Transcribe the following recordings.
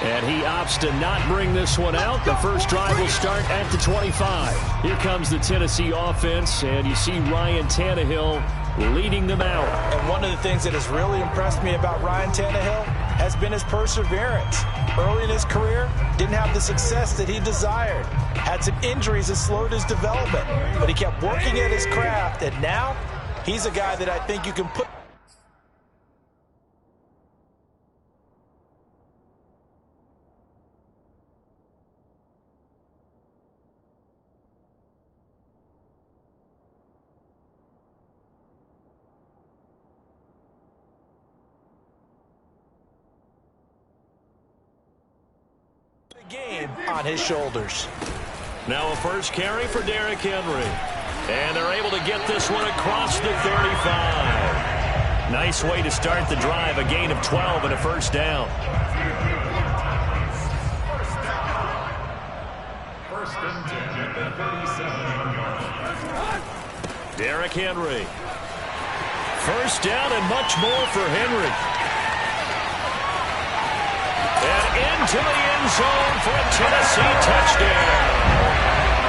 And he opts to not bring this one out. The first drive will start at the 25. Here comes the Tennessee offense, and you see Ryan Tannehill leading them out. And one of the things that has really impressed me about Ryan Tannehill has been his perseverance. Early in his career, didn't have the success that he desired. Had some injuries that slowed his development. But he kept working at his craft, and now he's a guy that I think you can put game on his shoulders. Now a first carry for Derrick Henry. And they're able to get this one across the 35. Nice way to start the drive. A gain of 12 and a first down. First and 10 at the 37. Derrick Henry. First down and much more for Henry. And into the end zone for a Tennessee touchdown.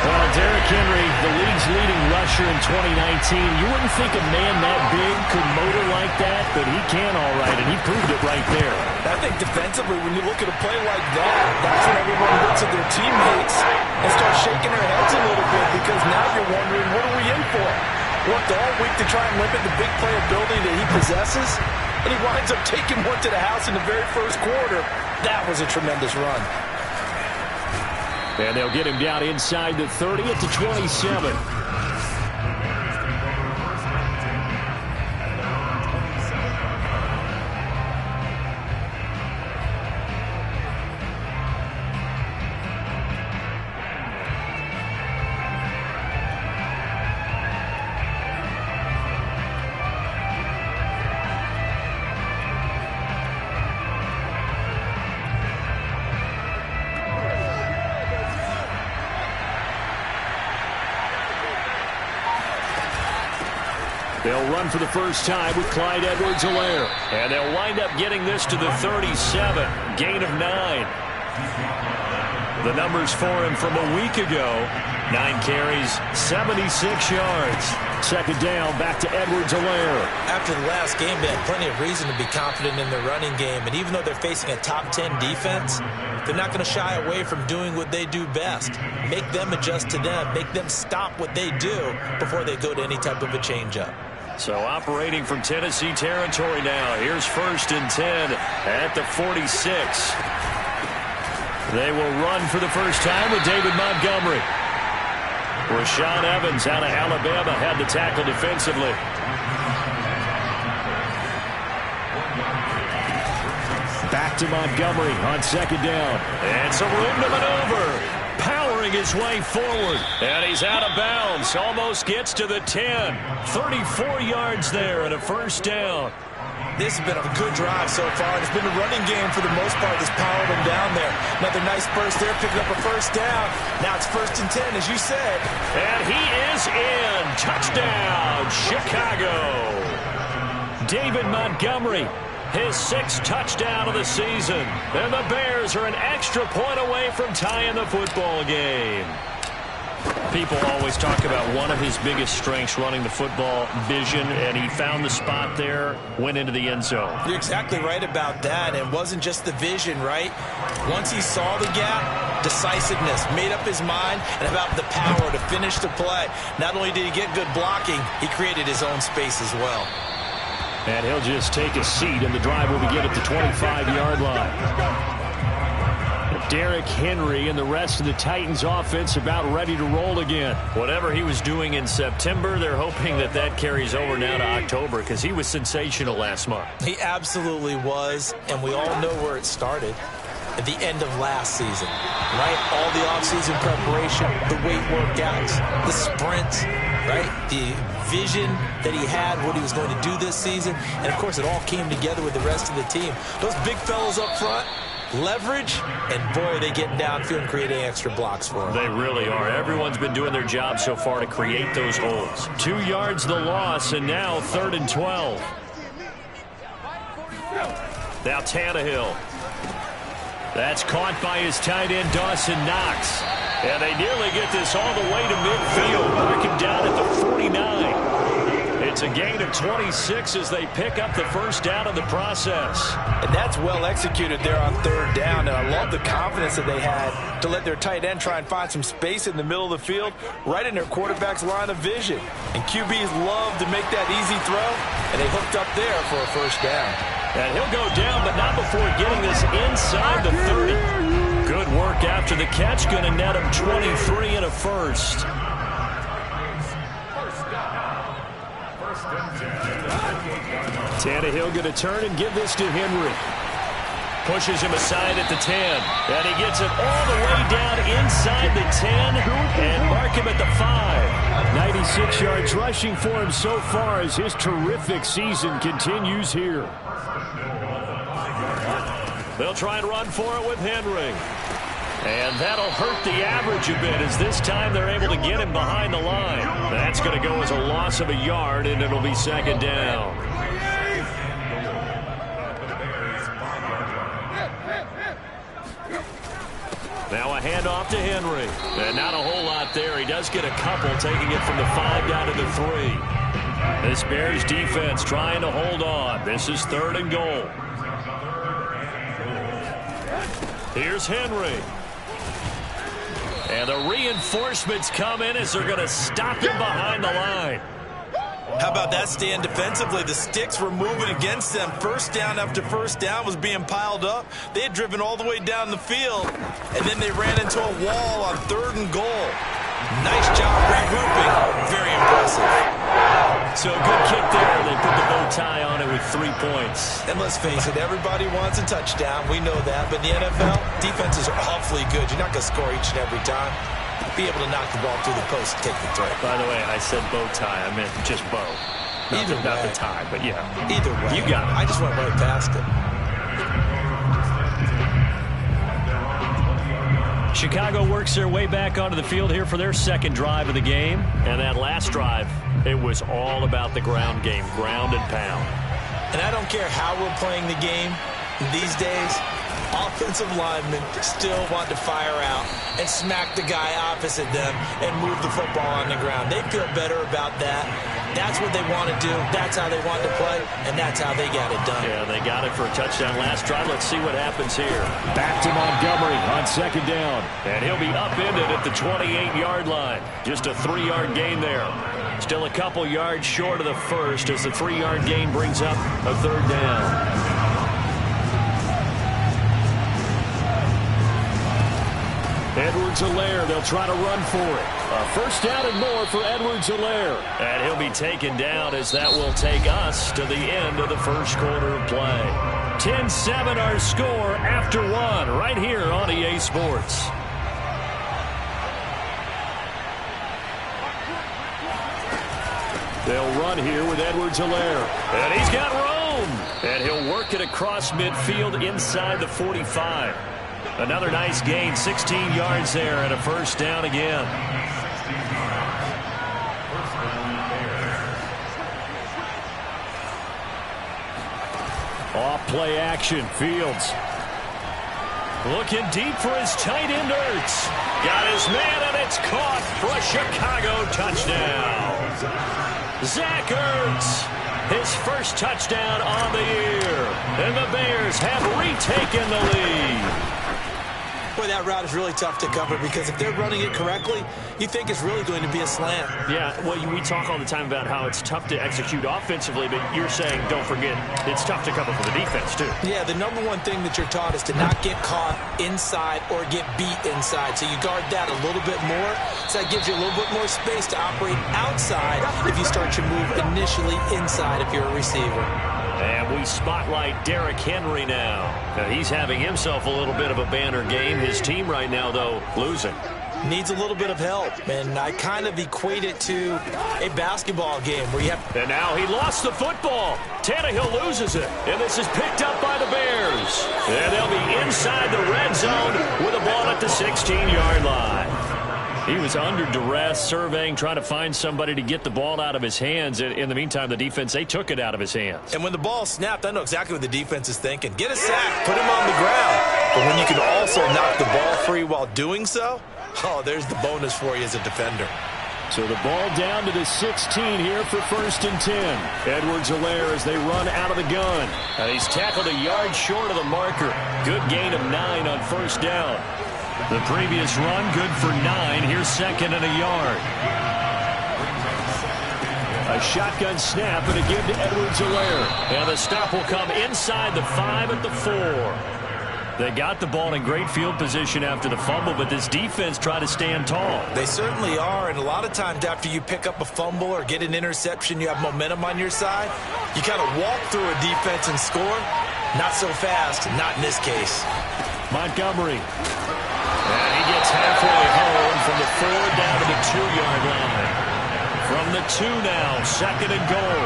Well, Derrick Henry, the league's leading rusher in 2019. You wouldn't think a man that big could motor like that, but he can all right, and he proved it right there. I think defensively, when you look at a play like that, that's when everyone looks at their teammates and starts shaking their heads a little bit, because now you're wondering, what are we in for? Worked all week to try and limit the big play ability that he possesses, and he winds up taking one to the house in the very first quarter. That was a tremendous run. And they'll get him down inside the 30 at the 27. They'll run for the first time with Clyde Edwards-Helaire. And they'll wind up getting this to the 37. Gain of 9. The numbers for him from a week ago. 9 carries, 76 yards. Second down, back to Edwards-Helaire. After the last game, they had plenty of reason to be confident in their running game. And even though they're facing a top 10 defense, they're not going to shy away from doing what they do best. Make them adjust to them. Make them stop what they do before they go to any type of a changeup. So operating from Tennessee territory now. Here's first and 10 at the 46. They will run for the first time with David Montgomery. Rashaan Evans out of Alabama had the tackle defensively. Back to Montgomery on second down. And some room to maneuver. Powering his way forward. And he's out of bounds. Almost gets to the 10. 34 yards there and a first down. This has been a good drive so far. It's been a running game for the most part that's powered him down there. Another nice burst there, picking up a first down. Now it's first and 10, as you said. And he is in. Touchdown, Chicago. David Montgomery, his 6th touchdown of the season. And the Bears are an extra point away from tying the football game. People always talk about one of his biggest strengths, running the football, vision, and he found the spot there, went into the end zone. You're exactly right about that, and it wasn't just the vision, right? Once he saw the gap, decisiveness, made up his mind, and about the power to finish the play. Not only did he get good blocking, he created his own space as well. And he'll just take a seat, and the drive will begin at the 25-yard line. Derrick Henry and the rest of the Titans offense about ready to roll again. Whatever he was doing in September, they're hoping that that carries over now to October, because he was sensational last month. He absolutely was, and we all know where it started. At the end of last season, right? All the offseason preparation, the weight workouts, the sprints, right? The vision that he had, what he was going to do this season. And, of course, it all came together with the rest of the team. Those big fellas up front, leverage, and, boy, are they getting downfield and creating extra blocks for him. They really are. Everyone's been doing their job so far to create those holes. 2 yards the loss, and now 3rd and 12. Now Tannehill. That's caught by his tight end, Dawson Knox. And they nearly get this all the way to midfield. Mark him down at the 49. It's a gain of 26 as they pick up the first down in the process. And that's well executed there on third down. And I love the confidence that they had to let their tight end try and find some space in the middle of the field, right in their quarterback's line of vision. And QBs love to make that easy throw, and they hooked up there for a first down. And he'll go down, but not before getting this inside the 30. Good work after the catch. Going to net him 23 and a first. Tannehill going to turn and give this to Henry. Pushes him aside at the 10. And he gets it all the way down inside the 10 and mark him at the 5. 96 yards rushing for him so far as his terrific season continues here. They'll try and run for it with Henry. And that'll hurt the average a bit as this time they're able to get him behind the line. That's going to go as a loss of a yard, and it'll be second down. Now a handoff to Henry. And not a whole lot there. He does get a couple, taking it from the 5 down to the 3. This Bears defense trying to hold on. This is 3rd and goal. Here's Henry. And the reinforcements come in as they're going to stop him behind the line. How about that stand defensively? The sticks were moving against them. First down after first down was being piled up. They had driven all the way down the field, and then they ran into a wall on 3rd and goal. Nice job regrouping. Very impressive. So a good kick there. They put the bow tie on it with 3 points. And let's face it, everybody wants a touchdown. We know that. But in the NFL, defenses are awfully good. You're not going to score each and every time. Be able to knock the ball through the post and take the throw. By the way, I said bow tie. I meant just bow. Not the tie, but yeah. Either way. You got it. I just went right past it. Chicago works their way back onto the field here for their second drive of the game. And that last drive, it was all about the ground game, ground and pound. And I don't care how we're playing the game these days, offensive linemen still want to fire out and smack the guy opposite them and move the football on the ground. They feel better about that. That's what they want to do. That's how they want to play, and that's how they got it done. Yeah, they got it for a touchdown last drive. Let's see what happens here. Back to Montgomery on second down. And he'll be upended at the 28-yard line. Just a 3-yard gain there. Still a couple yards short of the first as the 3-yard gain brings up a 3rd down. Edwards-Helaire, they'll try to run for it. A first down and more for Edwards-Helaire. And he'll be taken down as that will take us to the end of the first quarter of play. 10-7 our score after 1 right here on EA Sports. They'll run here with Edwards-Helaire. And he's got room. And he'll work it across midfield inside the 45. Another nice gain, 16 yards there, and a first down again. Off play action, Fields. Looking deep for his tight end, Ertz. Got his man, and it's caught for a Chicago touchdown. Zach Ertz, his first touchdown on the year. And the Bears have retaken the lead. Boy, that route is really tough to cover because if they're running it correctly, you think it's really going to be a slant. Yeah, well, we talk all the time about how it's tough to execute offensively, but you're saying, don't forget, it's tough to cover for the defense, too. Yeah, the number one thing that you're taught is to not get caught inside or get beat inside. So you guard that a little bit more. So that gives you a little bit more space to operate outside if you start your move initially inside if you're a receiver. And we spotlight Derrick Henry now. He's having himself a little bit of a banner game. His team right now, though, losing. Needs a little bit of help, and I kind of equate it to a basketball game where you have... And now he lost the football. Tannehill loses it, and this is picked up by the Bears. And they'll be inside the red zone with a ball at the 16-yard line. He was under duress, surveying, trying to find somebody to get the ball out of his hands. In the meantime, the defense, they took it out of his hands. And when the ball snapped, I know exactly what the defense is thinking. Get a sack, put him on the ground. But when you can also knock the ball free while doing so, oh, there's the bonus for you as a defender. So the ball down to the 16 here for 1st and 10. Edwards-Helaire as they run out of the gun. And he's tackled a yard short of the marker. Good gain of 9 on 1st down. The previous run, good for 9. Here's 2nd and a yard. A shotgun snap and a give to Edwards-Helaire. And the stop will come inside the 5 at the 4. They got the ball in great field position after the fumble, but this defense tried to stand tall. They certainly are, and a lot of times after you pick up a fumble or get an interception, you have momentum on your side. You kind of walk through a defense and score. Not so fast, not in this case. Montgomery. And he gets halfway home from the 4 down to the 2-yard line. From the 2 now, 2nd and goal.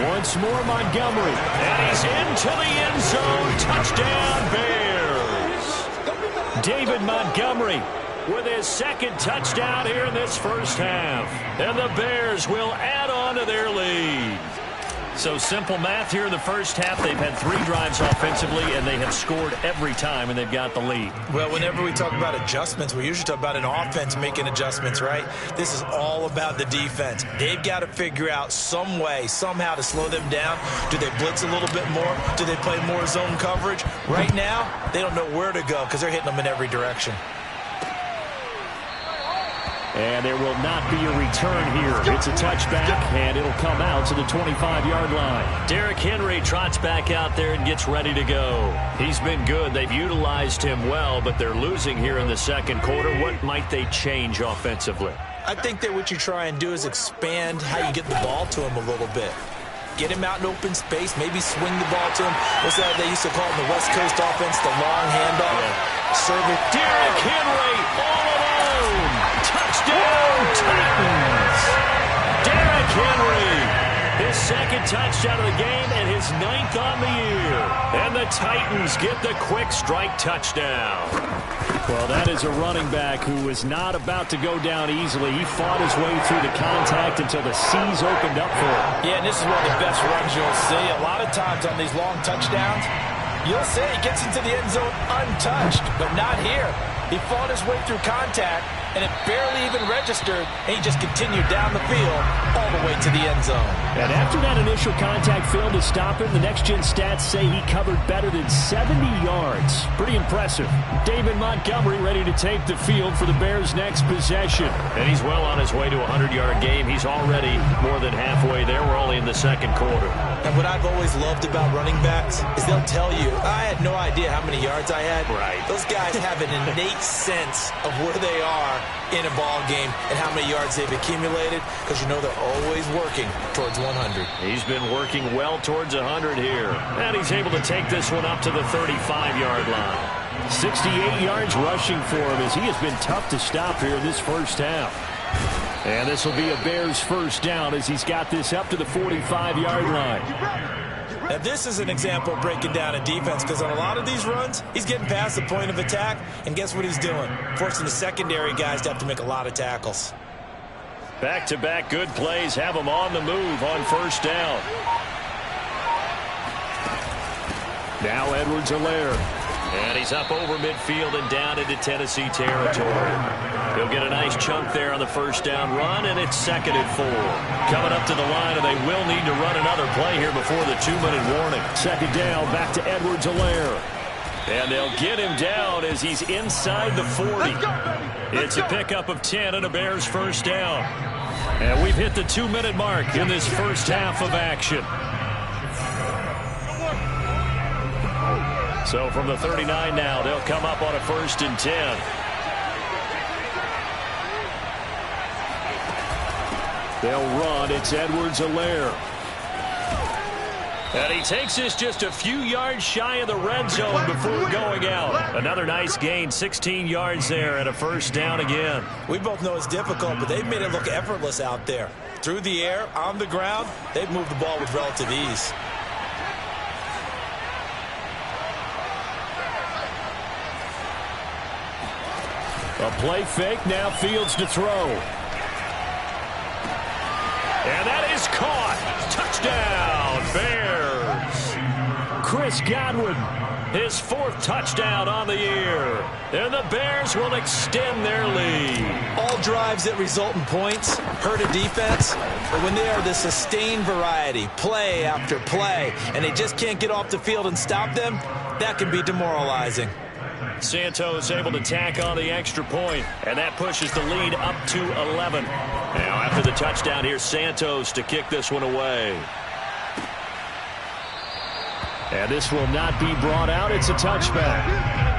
Once more, Montgomery. And he's into the end zone. Touchdown, Bears. David Montgomery with his 2nd touchdown here in this first half. And the Bears will add on to their lead. So simple math here in the first half. They've had 3 drives offensively, and they have scored every time, and they've got the lead. Well, whenever we talk about adjustments, we usually talk about an offense making adjustments, right? This is all about the defense. They've got to figure out some way, somehow to slow them down. Do they blitz a little bit more? Do they play more zone coverage? Right now, they don't know where to go because they're hitting them in every direction. And there will not be a return here. It's a touchback, and it'll come out to the 25-yard line. Derrick Henry trots back out there and gets ready to go. He's been good. They've utilized him well, but they're losing here in the 2nd quarter. What might they change offensively? I think that what you try and do is expand how you get the ball to him a little bit. Get him out in open space, maybe swing the ball to him. What's that they used to call it in the West Coast offense, the long handoff? Yeah. Serve it. Derrick Henry all alone. Touchdown, Titans. Derrick Henry, his 2nd touchdown of the game and his 9th on the year. And the Titans get the quick strike touchdown. Well, that is a running back who was not about to go down easily. He fought his way through the contact until the seas opened up for him. Yeah, and this is one of the best runs you'll see. A lot of times on these long touchdowns, you'll see he gets into the end zone untouched, but not here. He fought his way through contact, and it barely even registered, and he just continued down the field all the way to the end zone. And after that initial contact failed to stop him, the next-gen stats say he covered better than 70 yards. Pretty impressive. David Montgomery ready to take the field for the Bears' next possession. And he's well on his way to a 100-yard game. He's already more than halfway there. We're only in the 2nd quarter. And what I've always loved about running backs is they'll tell you, I had no idea how many yards I had. Right. Those guys have an innate sense of where they are in a ball game and how many yards they've accumulated, because you know they're always working towards 100. He's been working well towards 100 here. And he's able to take this one up to the 35-yard line. 68 yards rushing for him as he has been tough to stop here in this first half. And this will be a Bears first down as he's got this up to the 45-yard line. Now, this is an example of breaking down a defense, because on a lot of these runs, he's getting past the point of attack, and guess what he's doing? Forcing the secondary guys to have to make a lot of tackles. Back-to-back good plays have him on the move on first down. Now Edwards-Helaire. And he's up over midfield and down into Tennessee territory. He'll get a nice chunk there on the first down run, and it's 2nd and 4. Coming up to the line, and they will need to run another play here before the 2-minute warning. 2nd down, back to Edwards-Helaire. And they'll get him down as he's inside the 40. It's a pickup of 10 and a Bears first down. And we've hit the 2-minute mark in this first half of action. So from the 39 now, they'll come up on a 1st and 10. They'll run. It's Edwards-Helaire. And he takes this just a few yards shy of the red zone before going out. Another nice gain, 16 yards there and a first down again. We both know it's difficult, but they've made it look effortless out there. Through the air, on the ground, they've moved the ball with relative ease. A play fake, now Fields to throw. And that is caught. Touchdown, Bears. Chris Godwin, his 4th touchdown on the year. And the Bears will extend their lead. All drives that result in points hurt a defense, but when they are the sustained variety, play after play, and they just can't get off the field and stop them, that can be demoralizing. Santos able to tack on the extra point, and that pushes the lead up to 11. Now after the touchdown, here's Santos to kick this one away. And this will not be brought out. It's a touchback.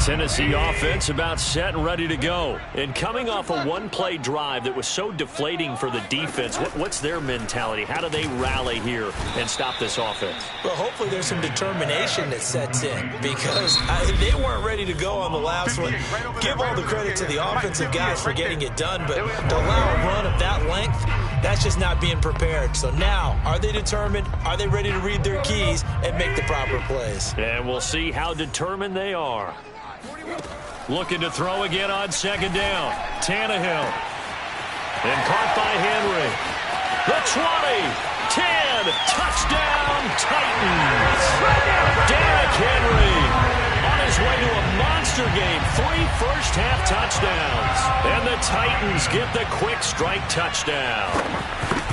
Tennessee offense about set and ready to go. And coming off a one-play drive that was so deflating for the defense, what's their mentality? How do they rally here and stop this offense? Well, hopefully there's some determination that sets in, because they weren't ready to go on the last one. Give all the credit to the offensive guys for getting it done, but to allow a run of that length, that's just not being prepared. So now, are they determined? Are they ready to read their keys and make the proper plays? And we'll see how determined they are. Looking to throw again on 2nd down. Tannehill. And caught by Henry. The 20. 10. Touchdown, Titans. Derrick Henry on his way to a monster game. 3 first-half touchdowns. And the Titans get the quick strike touchdown.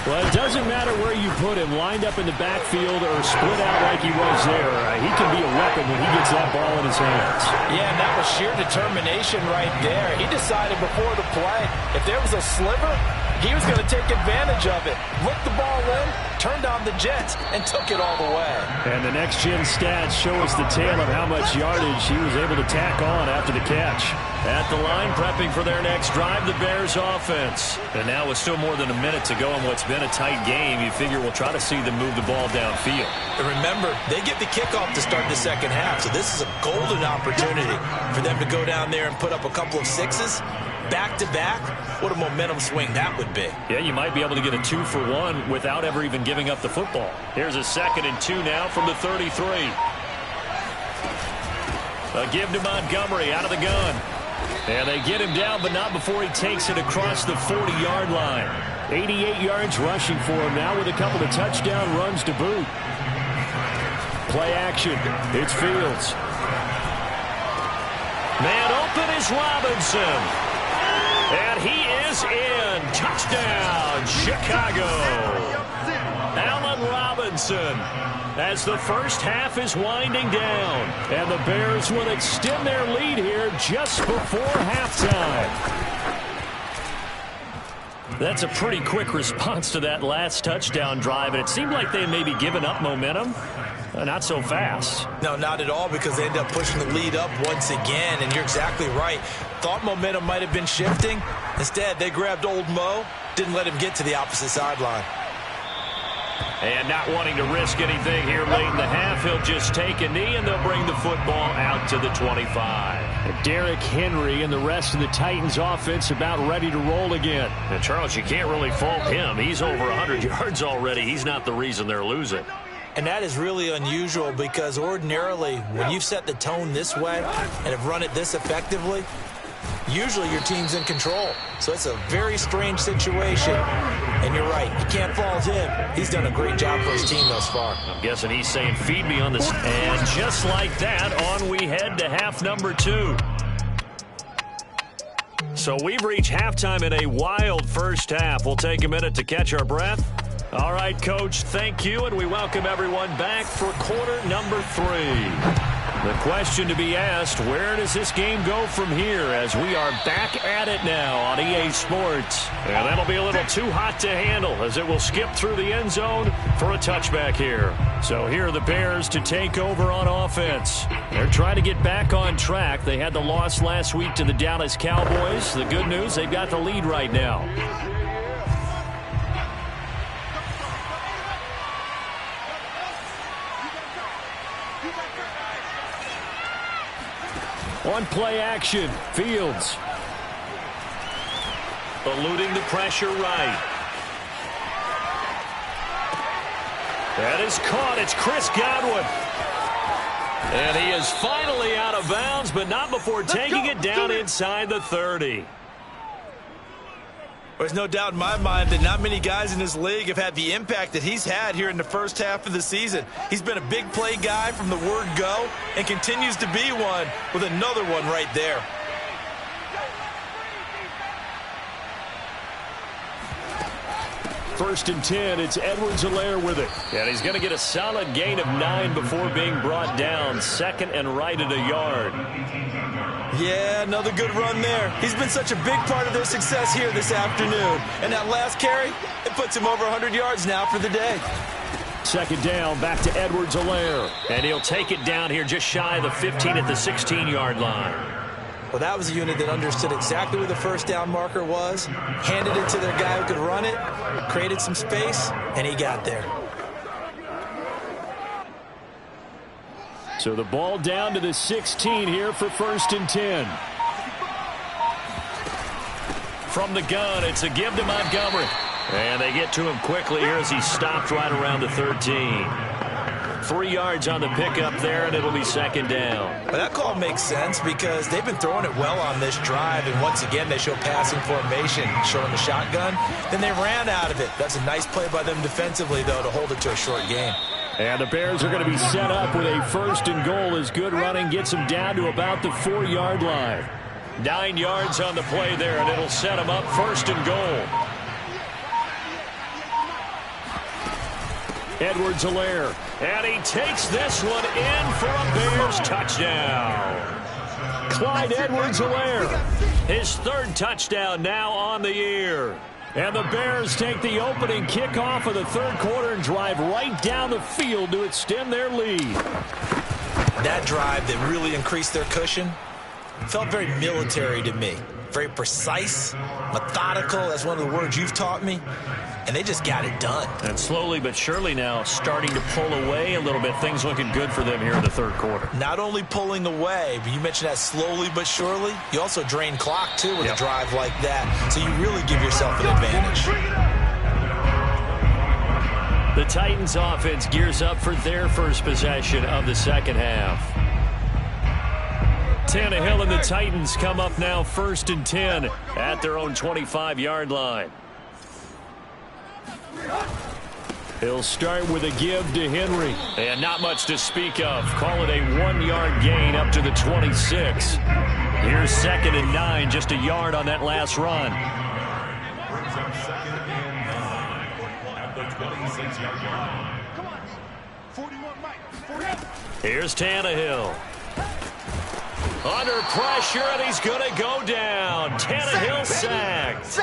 Well, it doesn't matter where you put him, lined up in the backfield or split out like he was there. He can be a weapon when he gets that ball in his hands. Yeah, and that was sheer determination right there. He decided before the play, if there was a sliver, he was going to take advantage of it. Looked the ball in, turned on the Jets, and took it all the way. And the next-gen stats show us the tale of how much yardage he was able to tack on after the catch. At the line, prepping for their next drive, the Bears offense. And now with still more than a minute to go in what's been a tight game, you figure we'll try to see them move the ball downfield. And remember, they get the kickoff to start the second half, so this is a golden opportunity for them to go down there and put up a couple of sixes. Back-to-back, what a momentum swing that would be. Yeah, you might be able to get a 2-for-1 without ever even giving up the football. Here's a 2nd and 2 now from the 33. A give to Montgomery out of the gun. And they get him down, but not before he takes it across the 40-yard line. 88 yards rushing for him now with a couple of touchdown runs to boot. Play action. It's Fields. Man open is Robinson. And he is in. Touchdown, Chicago. Allen Robinson, as the first half is winding down. And the Bears will extend their lead here just before halftime. That's a pretty quick response to that last touchdown drive, and it seemed like they may be giving up momentum. Not so fast. No, not at all, because they end up pushing the lead up once again, and you're exactly right. Thought momentum might have been shifting. Instead, they grabbed old Mo, didn't let him get to the opposite sideline. And not wanting to risk anything here late in the half, he'll just take a knee, and they'll bring the football out to the 25. Derrick Henry and the rest of the Titans offense about ready to roll again. And Charles, you can't really fault him. He's over 100 yards already. He's not the reason they're losing. And that is really unusual, because ordinarily, when you've set the tone this way and have run it this effectively, usually your team's in control. So it's a very strange situation. And you're right, you can't fault him. He's done a great job for his team thus far. I'm guessing he's saying, feed me on this. And just like that, on we head to half number 2. So we've reached halftime in a wild first half. We'll take a minute to catch our breath. All right, Coach, thank you, and we welcome everyone back for quarter number 3. The question to be asked, where does this game go from here, as we are back at it now on EA Sports? And that'll be a little too hot to handle, as it will skip through the end zone for a touchback here. So here are the Bears to take over on offense. They're trying to get back on track. They had the loss last week to the Dallas Cowboys. The good news, they've got the lead right now. On play action, Fields. Eluding the pressure right. That is caught. It's Chris Godwin. And he is finally out of bounds, but not before taking it down inside the 30. There's no doubt in my mind that not many guys in this league have had the impact that he's had here in the first half of the season. He's been a big play guy from the word go and continues to be one with another one right there. First and 10, it's Edwards-Helaire with it. And he's going to get a solid gain of 9 before being brought down. Second and right at a yard. Yeah, another good run there. He's been such a big part of their success here this afternoon. And that last carry, it puts him over 100 yards now for the day. Second down, back to Edwards-Helaire. And he'll take it down here just shy of the 15 at the 16-yard line. Well, that was a unit that understood exactly where the first down marker was, handed it to their guy who could run it, created some space, and he got there. So the ball down to the 16 here for first and 10. From the gun, it's a give to Montgomery. And they get to him quickly here as he stopped right around the 13. 3 yards on the pickup there, and it'll be second down. Well, that call makes sense because they've been throwing it well on this drive, and once again they show passing formation, showing the shotgun. Then they ran out of it. That's a nice play by them defensively, though, to hold it to a short game. And the Bears are going to be set up with a first and goal as good running gets them down to about the 4-yard line. 9 yards on the play there, and it'll set them up first and goal. Edwards-Helaire, and he takes this one in for a Bears touchdown. Clyde Edwards-Helaire, his third touchdown now on the year. And the Bears take the opening kickoff of the third quarter and drive right down the field to extend their lead. That drive that really increased their cushion felt very military to me. Very precise, methodical, that's one of the words you've taught me. And they just got it done. And slowly but surely now starting to pull away a little bit. Things looking good for them here in the third quarter. Not only pulling away, but you mentioned that slowly but surely. You also drain clock, too, with a drive like that. So you really give yourself an advantage. The Titans offense gears up for their first possession of the second half. Tannehill and the Titans come up now first and 10 at their own 25-yard line. He'll start with a give to Henry. And not much to speak of. Call it a 1-yard gain up to the 26. Here's second and 9, just a yard on that last run. Here's Tannehill. Under pressure, and he's going to go down. Tannehill sacked.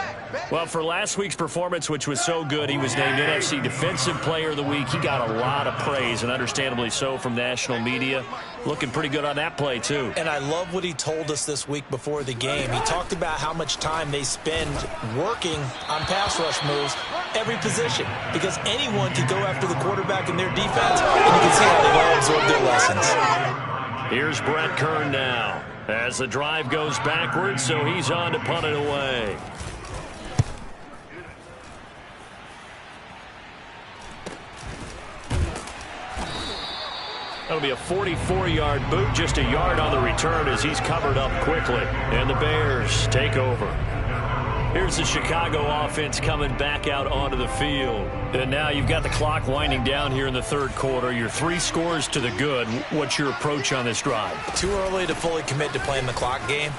Well, for last week's performance, which was so good, he was named NFC Defensive Player of the Week. He got a lot of praise, and understandably so, from national media. Looking pretty good on that play, too. And I love what he told us this week before the game. He talked about how much time they spend working on pass rush moves, every position, because anyone can go after the quarterback in their defense, and you can see how they've all absorbed their lessons. Here's Brett Kern now as the drive goes backwards, so he's on to punt it away. That'll be a 44-yard boot, just a yard on the return as he's covered up quickly. And the Bears take over. Here's the Chicago offense coming back out onto the field. And now you've got the clock winding down here in the third quarter. You're 3 scores to the good. What's your approach on this drive? Too early to fully commit to playing the clock game.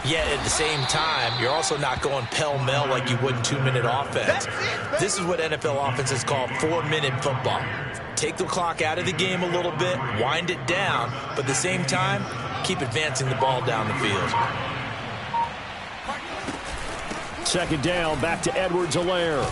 Yet at the same time, you're also not going pell-mell like you would in 2-minute offense. This is what NFL offenses call 4-minute football. Take the clock out of the game a little bit, wind it down, but at the same time, keep advancing the ball down the field. Second down, back to Edwards-Helaire.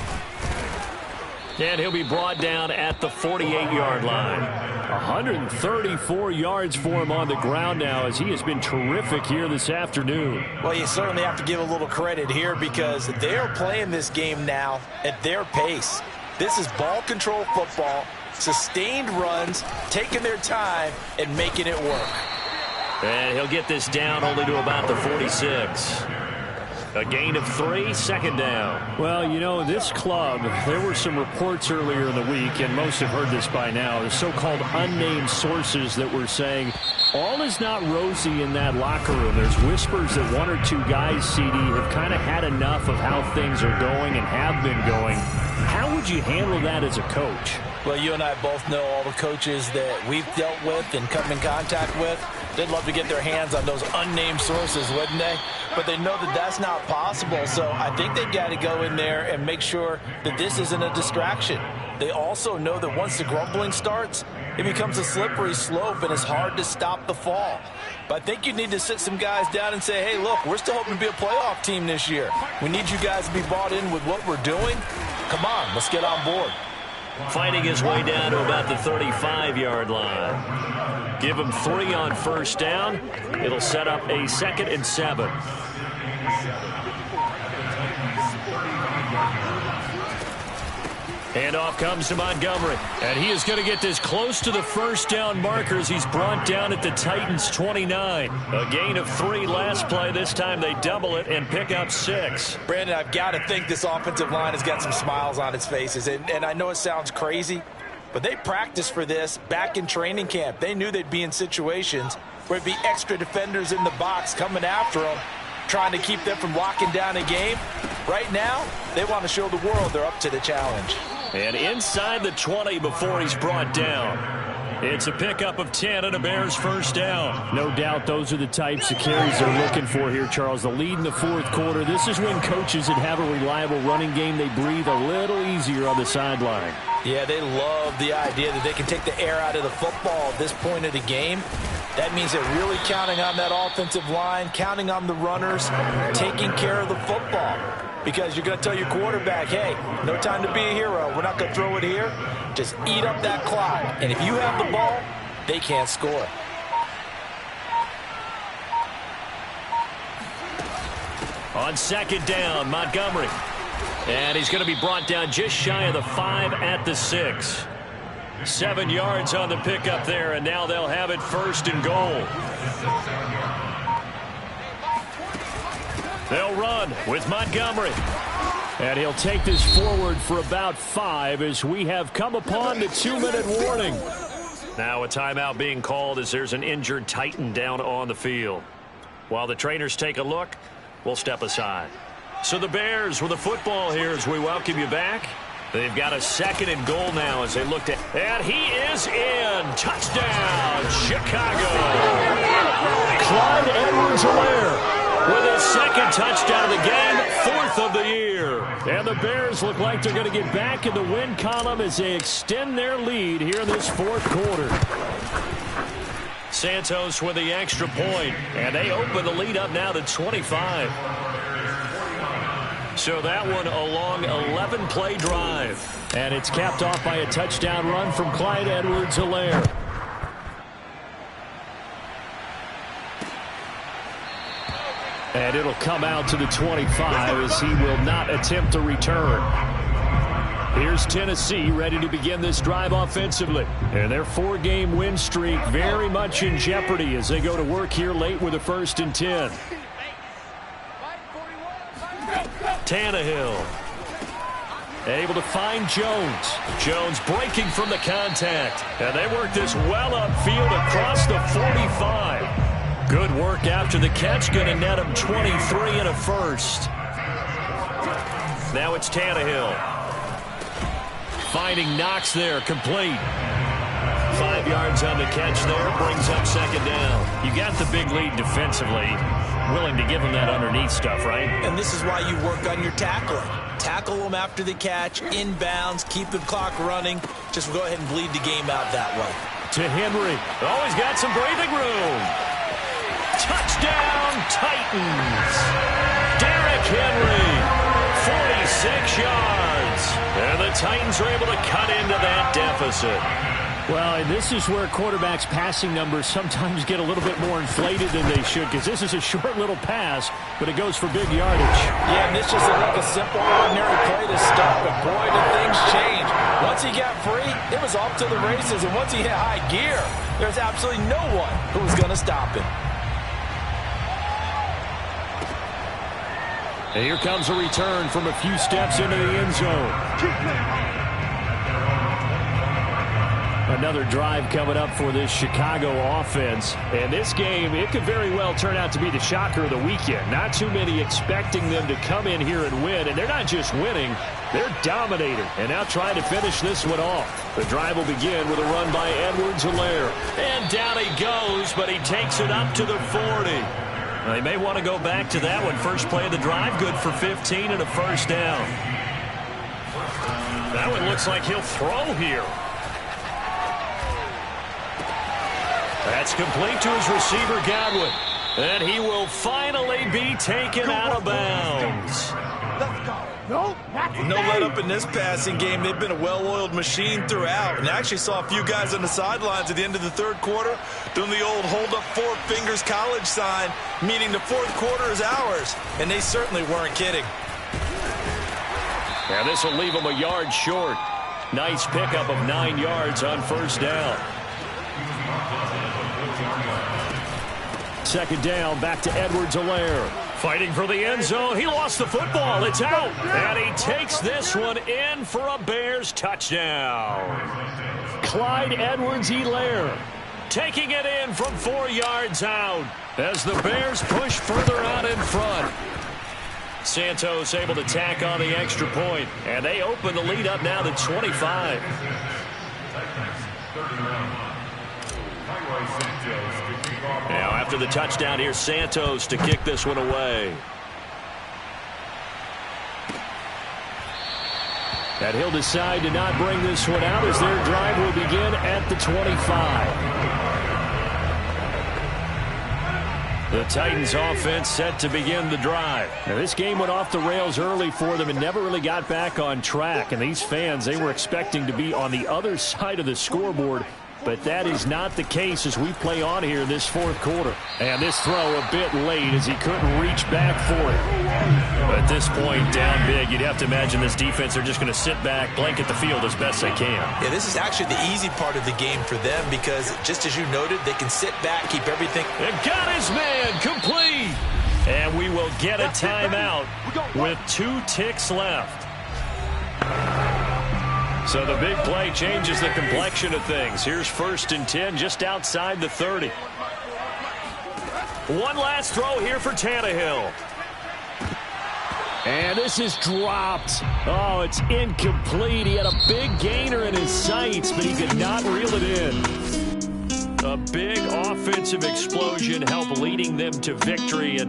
And he'll be brought down at the 48-yard line. 134 yards for him on the ground now as he has been terrific here this afternoon. Well, you certainly have to give a little credit here because they're playing this game now at their pace. This is ball control football, sustained runs, taking their time, and making it work. And he'll get this down only to about the 46. A gain of 3, second down. Well, you know, this club, there were some reports earlier in the week, and most have heard this by now, the so-called unnamed sources that were saying all is not rosy in that locker room. There's whispers that one or two guys, CD, have kind of had enough of how things are going and have been going. How would you handle that as a coach? Well, you and I both know all the coaches that we've dealt with and come in contact with. They'd love to get their hands on those unnamed sources, wouldn't they? But they know that that's not possible, so I think they've got to go in there and make sure that this isn't a distraction. They also know that once the grumbling starts, it becomes a slippery slope and it's hard to stop the fall. But I think you need to sit some guys down and say, hey, look, we're still hoping to be a playoff team this year. We need you guys to be bought in with what we're doing. Come on, let's get on board. Fighting his way down to about the 35-yard line. Give him 3 on first down. It'll set up a 2nd and 7. Handoff comes to Montgomery, and he is going to get this close to the first down markers. He's brought down at the Titans' 29. A gain of 3 last play. This time they double it and pick up 6. Brandon, I've got to think this offensive line has got some smiles on its faces, and I know it sounds crazy, but they practiced for this back in training camp. They knew they'd be in situations where it'd be extra defenders in the box coming after them, trying to keep them from locking down a game. Right now, they want to show the world they're up to the challenge. And inside the 20 before he's brought down. It's a pickup of 10 and a Bears first down. No doubt those are the types of carries they're looking for here, Charles. The lead in the fourth quarter. This is when coaches that have a reliable running game, they breathe a little easier on the sideline. Yeah, they love the idea that they can take the air out of the football at this point of the game. That means they're really counting on that offensive line, counting on the runners, taking care of the football. Because you're going to tell your quarterback, hey, no time to be a hero. We're not going to throw it here. Just eat up that clock. And if you have the ball, they can't score. On second down, Montgomery. And he's going to be brought down just shy of the 5 at the 6. 7 yards on the pickup there, and now they'll have it first and goal. They'll run with Montgomery. And he'll take this forward for about 5 as we have come upon the 2-minute warning. Now a timeout being called as there's an injured Titan down on the field. While the trainers take a look, we'll step aside. So the Bears with the football here as we welcome you back. They've got a 2nd and goal now as they look to... And he is in. Touchdown, Chicago. Clyde Edwards-Helaire with his 2nd touchdown of the game, 4th of the year. And the Bears look like they're going to get back in the win column as they extend their lead here in this fourth quarter. Santos with the extra point, and they open the lead up now to 25. So that one a long 11-play drive. And it's capped off by a touchdown run from Clyde Edwards-Helaire. And it'll come out to the 25 as he will not attempt to return. Here's Tennessee ready to begin this drive offensively. And their 4-game win streak very much in jeopardy as they go to work here late with a 1st and 10. Tannehill able to find Jones. Jones breaking from the contact. And they work this well upfield across the 45. Good work after the catch. Going to net him 23 and a 1st. Now it's Tannehill. Finding Knox there, complete. 5 yards on the catch there, brings up 2nd down. You got the big lead defensively. Willing to give him that underneath stuff, right? And this is why you work on your tackling. Tackle them after the catch, inbounds, keep the clock running. Just go ahead and bleed the game out that way. To Henry. Always got some breathing room. Touchdown, Titans. Derrick Henry, 46 yards. And the Titans are able to cut into that deficit. Well, and this is where quarterbacks' passing numbers sometimes get a little bit more inflated than they should, because this is a short little pass, but it goes for big yardage. Yeah, and this just looked like a simple, ordinary play to start, but boy, did things change. Once he got free, it was off to the races, and once he hit high gear, there's absolutely no one who was going to stop him. And here comes a return from a few steps into the end zone. Another drive coming up for this Chicago offense. And this game, it could very well turn out to be the shocker of the weekend. Not too many expecting them to come in here and win. And they're not just winning, they're dominating. And now trying to finish this one off. The drive will begin with a run by Edwards-Helaire. And down he goes, but he takes it up to the 40. They may want to go back to that one. First play of the drive, good for 15 and a first down. That one looks like he'll throw here. That's complete to his receiver, Godwin. And he will finally be taken out of bounds. No let up in this passing game. They've been a well-oiled machine throughout. And I actually saw a few guys on the sidelines at the end of the third quarter doing the old hold up four fingers college sign, meaning the fourth quarter is ours. And they certainly weren't kidding. Yeah, this will leave them a yard short. Nice pickup of 9 yards on first down. Second down, back to Edwards-Helaire. Fighting for the end zone. He lost the football. It's out. And he takes this one in for a Bears touchdown. Clyde Edwards-Helaire taking it in from 4 yards out as the Bears push further out in front. Santos able to tack on the extra point, and they open the lead up now to 25. Now after the touchdown, here's Santos to kick this one away. And he'll decide to not bring this one out as their drive will begin at the 25. The Titans offense set to begin the drive. Now, this game went off the rails early for them and never really got back on track. And these fans, they were expecting to be on the other side of the scoreboard. But that is not the case as we play on here in this fourth quarter. And this throw a bit late as he couldn't reach back for it. But at this point, down big, you'd have to imagine this defense are just going to sit back, blanket the field as best they can. Yeah, this is actually the easy part of the game for them because, just as you noted, they can sit back, keep everything. And got his man complete. And we will get a timeout with 2 ticks left. So the big play changes the complexion of things. Here's 1st and 10 just outside the 30. One last throw here for Tannehill. And this is dropped. Oh, it's incomplete. He had a big gainer in his sights, but he could not reel it in. A big offensive explosion helped leading them to victory. And